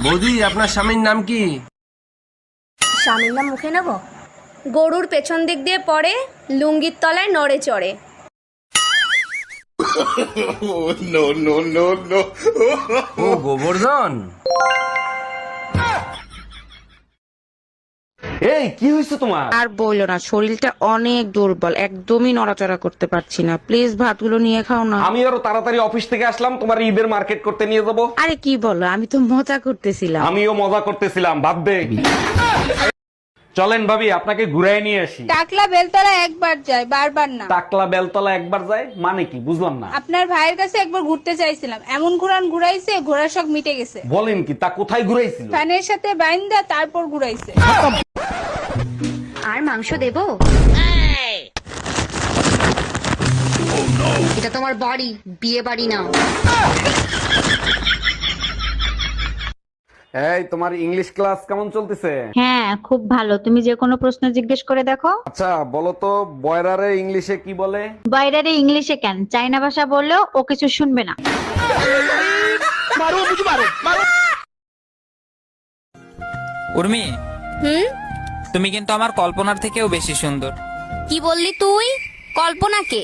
বৌদি, আপনার স্বামীর নাম কি? স্বামীর নাম মুখে নেব? গরুর পেছন দিক দিয়ে পড়ে, লুঙ্গির তলায় নড়ে চড়ে। ও গোবর্ধন। এই কি হয়েছে তোমার? আর বইলো না, শরীরটা অনেক দুর্বল, একদমই নড়াচড়া করতে পারছি না। প্লিজ ভাতগুলো নিয়ে খাও না। আমি আরো তাড়াতাড়ি অফিস থেকে আসলাম, তোমার ঈদের মার্কেট করতে নিয়ে যাবো। আরে কি বলো, আমি তো মজা করতেছিলাম। আমিও মজা করতেছিলাম, ভাব দে। চলেন ভাবি, আপনাকে ঘুরাই নিয়ে আসি। টাকলা বেলতলা একবার যায়, বারবার না। টাকলা বেলতলা একবার যায় মানে কি, বুঝলাম না। আপনার ভাইয়ের কাছে একবার ঘুরতে চাইছিলাম, এমন ঘুরাইছে, ঘোড়ার শখ মিটে গেছে। বলেন কি, তা কোথায় ঘুরাইছিল? ফ্যানের সাথে বাইন্দা তারপর ঘুরাইছে। আর মাংস দেব? এটা তোমার বাড়ি, বিয়ে বাড়ি না। এই, তোমার ইংলিশ ক্লাস কেমন চলতেছে? হ্যাঁ, খুব ভালো। তুমি যে কোনো প্রশ্ন জিজ্ঞেস করে দেখো। আচ্ছা বলো তো, বয়রারে ইংলিশে কি বলে? বাইরে ইংলিশে কেন, চাইনা ভাষা বললেও ও কিছু শুনবে না। উর্মি, তুমি কিন্তু আমার কল্পনার থেকেও বেশি সুন্দর। কি বললি তুই? কল্পনাকে?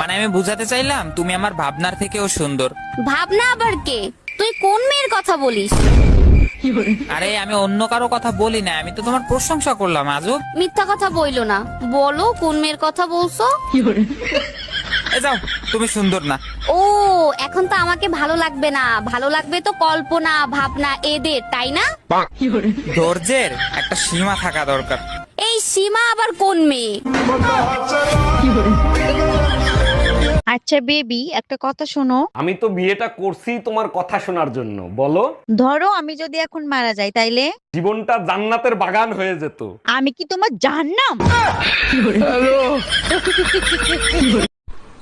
মানে আমি বুঝাতে চাইলাম তুমি আমার ভাবনার থেকেও সুন্দর। ভাবনা আবার কে? তুই কোন মেয়ের কথা বলিস? আরে আমি অন্য কারো কথা বলি না, আমি তো তোমার প্রশংসা করলাম। আজব মিথ্যা কথা বইলো না, বলো কোন মেয়ের কথা বলছো? এ যাও, তুমি সুন্দর না। ও, এখন তো আমাকে ভালো লাগবে না, ভালো লাগবে তো কল্পনা, ভাবনা এদের, তাই না? ধৈর্যের একটা সীমা থাকা দরকার। এই সীমা আবার কোন মেয়ে? আচ্ছা বেবি, একটা কথা শোনো। আমি তো বিয়েটা করছি তোমার কথা শোনার জন্য, বলো। ধরো আমি যদি এখন মারা যাই, তাইলে জীবনটা জান্নাতের বাগান হয়ে যেত। আমি কি তোমার জাহান্নাম?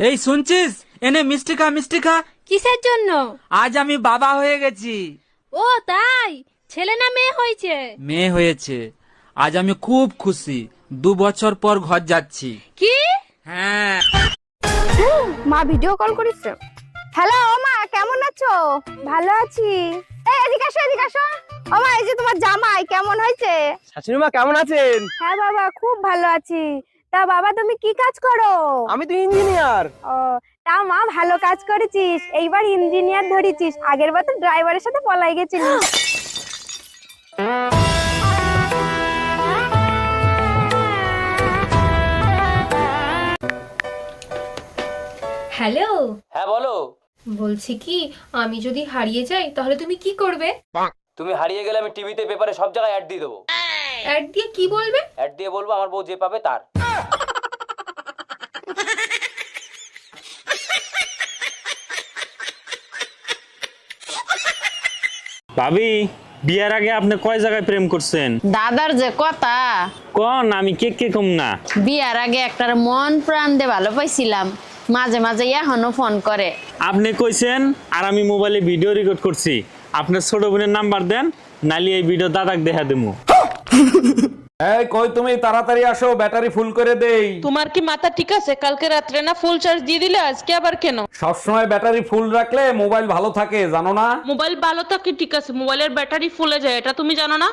এই শুনছিস, এনে মিষ্টি খা, মিষ্টি খা। কিসের জন্য? আজ আমি বাবা হয়ে গেছি। ও তাই? ছেলে না মেয়ে হয়েছে? মেয়ে হয়েছে। আজ আমি খুব খুশি, 2 বছর পর ঘর যাচ্ছি। কি? হ্যাঁ। মা ভিডিও কল করেছে। হ্যালো মা, কেমন আছো? ভালো আছি। এই এদিকে আসো, এদিকে আসো। ও মা, এই যে তোমার জামাই, কেমন হয়েছে? শাশুড়ি মা কেমন আছেন? হ্যাঁ বাবা, খুব ভালো আছি। তা বাবা তুমি কি কাজ করো? আমি তো ইঞ্জিনিয়ার। ও, তা মা ভালো কাজ করেছিস, এইবার ইঞ্জিনিয়ার ধরেছিস, আগের বার তো ড্রাইভারের সাথে পলাই গেছিলিস। হ্যালো, হ্যাঁ বলো। বলছি কি, আমি যদি হারিয়ে যাই তাহলে তুমি কি করবে? তুমি হারিয়ে গেলে আমি টিভিতে, পেপারে সব জায়গায় অ্যাড দিয়ে দেবো। অ্যাড দিয়ে কি বলবে? অ্যাড দিয়ে বলবো আমার বউ যে পাবে তার। ভাবি, বিয়ার আগে আপনি কয় জায়গায় প্রেম করছেন? দাদার যে কথা, কোন আমি কে কম না। বিয়ার আগে একটার মন প্রাণ দিয়ে ভালো পাইছিলাম, মাঝে মাঝে এখনো ফোন করে। আপনি কইছেন আর আমি মোবাইলে ভিডিও রেকর্ড করছি। আপনার ছোট বোনের নাম্বার দেন, নালি এই ভিডিও দাদাক দেখা দেবো। এই কই তুমি, তাড়াতাড়ি আসো, ব্যাটারি ফুল করে দেই। তোমার কি মাথা ঠিক আছে? কালকে রাত্রে না ফুল চার্জ দিয়ে দিলে, আজকে আবার কেন? সবসময় ব্যাটারি ফুল রাখলে মোবাইল ভালো থাকে, জানো না? মোবাইল ভালো থাকে ঠিক আছে, মোবাইলের ব্যাটারি ফুলে যায়, এটা তুমি জানো না?